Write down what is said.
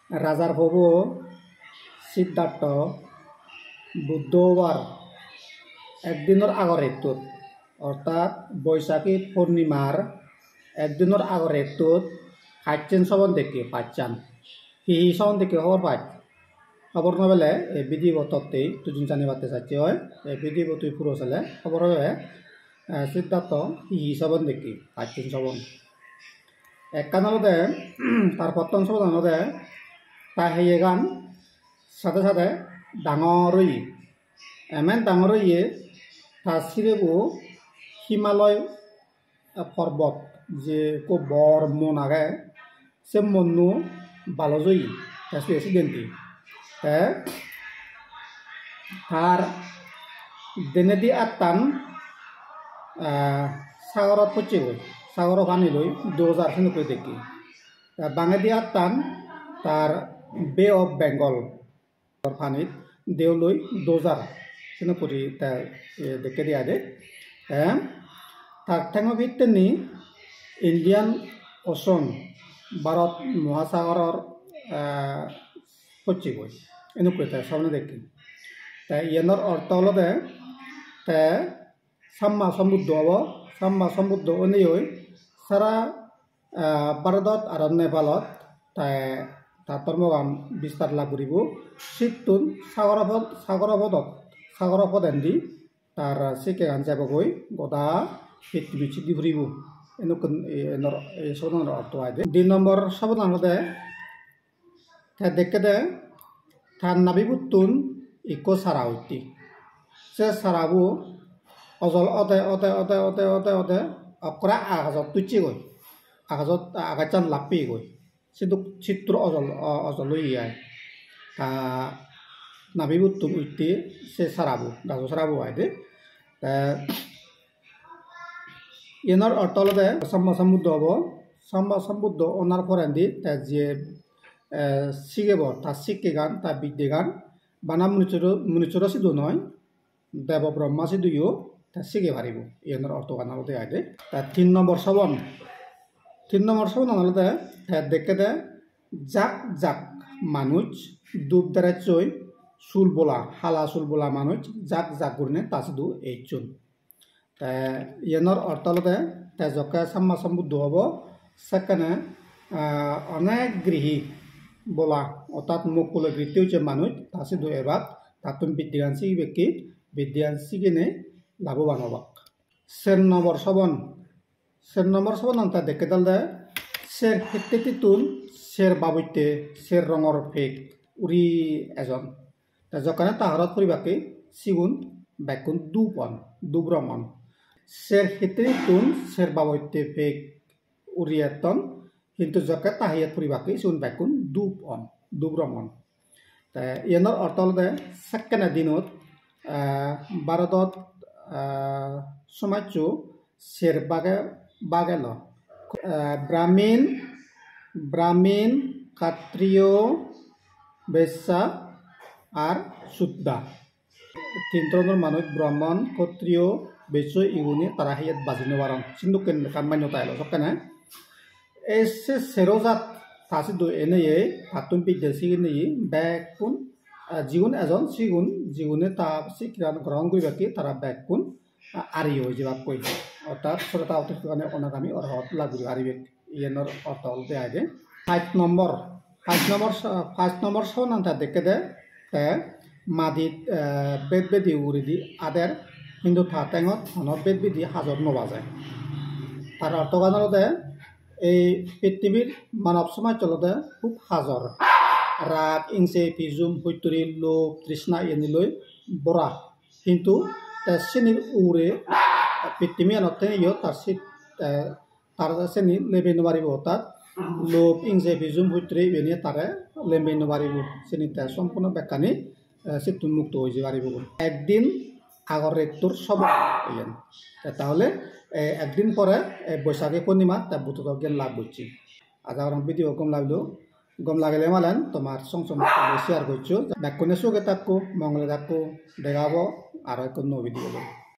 রাজার প্রভু সিদ্ধার্থ বুধবার একদিনের আগর ঋতুত অর্থাৎ বৈশাখী পূর্ণিমার একদিনের আগর ঋতুত খাচ্ছেন সবন দেখে পাচ্ছেন হিহি সবন দেখে খবর নবেলে এই বিধি তত্ত্বেই তুজন জানি পাতে চাচ্ছি হয় এই বিধি তুই পুরো চলে খবর হবে সিদ্ধার্থ হিহি সবন দেখি পাচ্ছেন সবন একখানতে তার প্রথম সবধানতে তা হেয়ে গান সাথে সাথে ডাঙরই এমেন ডাঙরই তার সিরেবু হিমালয় পর্বত যে খুব বড় মন আগে সে মনু বালজয়ী তার এক্সিডেন্টি তার দেনেদি আত্মান সাগরত পচে গই সাগর পানি লই 2000 দেখি বাঙালি আত্মান তার বে অফ বেঙ্গল পানিত দেউলই 2000 দেখে দিয়া দে তার ঠেঙো ভিত্তিনি ইন্ডিয়ান ওশন ভারত মহাসাগরের পচি গই এনেকুই সামনে দেখি তাই ইয়ানোর অর্থ হল তে সাম্মা সমুদ্র হব সাম্মা সমুদ্র অনুযায়ী সারা ভারতত আর নেপালত তাই তার ধর্মগান বিস্তার লাভ করিব শীতটোন সাগরপদ এন্দি তার সিকে গান যাবগৈ গোটা পৃথিবী চিঠি ফুরিব এনেক এই সাবধানের অর্থ আইদে 2 নম্বর সাবধানতে দেখে দে তার নাবিবুতুন ইকো সারা হইতি সে সারাবু অজল অতে অতে অতে অতে অতে অতে অকরা আকাশত তুচি গই আকাশত আকাশান লাপি গই সেটু চিত্র অজল ইয়ায় তা নাবিবুতুন উইতি সে সারাবু দাজু সারাবু আইদে এনার অর্থ হলে সম্মা সমুদ্র হব সম্মা সমুদ্র ওনার ফরেন্দি তা যে শিখেব তার শিক্ষে গান তার বিদ্যে গান বানা মনুষ্যর সিধু নয় দেব ব্রহ্মা সিধুও তা শিখে পারিব এনার অর্থ গান হতে আইদে তার 3 নম্বর শ্রবণ হলে দেখে দে জাক জাক মানুষ ডুব দ্বারা চই চুল বোলা হালা চুল বোলা মানুষ জাক জাক গুরনে তা শুধু এই চুল এনার অর্থ হলে যকে সাম্মা সমুদ্র হব সেখানে অনেক গৃহী বলা অর্থাৎ মুখ কুলে গৃহী হচ্ছে মানুষ তা শুধু এবার তাতুন বিদ্যান শিখবে কি বিদ্যান শিখিনে লাভবান হবাক 4 নম্বর শ্রবণ তা দেখে দল সের ক্ষেত্রে তুন সের বাবুতে সের রঙর ফেক উড়ি এজন যখানে তাহারত পরিবাকে সিগুন ব্যাকুন দুব্রমণ সের ক্ষেত্রে তুন সের বাবুতে ফেক উড়ি এতন কিন্তু যকে তাহিয়াত পরিবাকে সিগুন ব্যাকুন দুব্রমণ এনার অর্থ হল সেকেন্ড দিনত ভারতত সমাজ সের বাগেল ব্রাহ্মণ ক্ষত্রিয় বেশ্যা আর শুদ্ধা 3 ধরনের মানুষ ব্রাহ্মণ ক্ষত্রিয় বেশ্য ইগুনি তারা হিয়াত বাজিনো বারণ সিন্ধু কামান্য তাইল সকানে এসে সেরোজাত তাসি দো এনে হাতুন বিদ্যা সিগিনি ব্যাকুন জীবন এজন সিগুন জীবনে তা শিক্ষা গ্রহণ করিবাকি তারা ব্যাকুন আরি হয়ে যাবা কই অর্থাৎ শ্রোতা অতিষ্ঠকানে অনাগামী অর্হত লাগবে আরিবেক ইয়েনর অর্থ হলতে আগে 5 নম্বর সনান্তা দেখে দে মাদিত বেদ বেদি উড়িদি আদের কিন্তু ঠাটেঙত হনত বেদ বেদি হাজত নবাজায় তার অর্থগান হলতে এই পৃথিবীর মানব সমাজ চলতে খুব হাজর রাগ ইংসে পিজুম হৈতরি লোভ তৃষ্ণা এনিলৈ বরা কিন্তু শ্রেণীর উড়ে পৃথিবী আনতে তার শ্রেণী লেবে নবারিব অর্থাৎ লোভ ইংসে বিজুম হৈতরি বেনিয়ে তারে লেবে নবারিব শ্রেণী সম্পূর্ণ ব্যাখ্যানি চিত্তুন মুক্ত হয়ে যে পারিব একদিন আগর রেক্টর সব তাহলে একদিন পরে বৈশাখী পূর্ণিমা তার বুত জ্ঞান লাভ করছি আজ ভিডিও গম লাগলে মালেন তোমার সংসম শেয়ার করছো ব্যাকুনে সুখে থাকো মঙ্গলে থাকো দেখাবো আর এক ভিডিও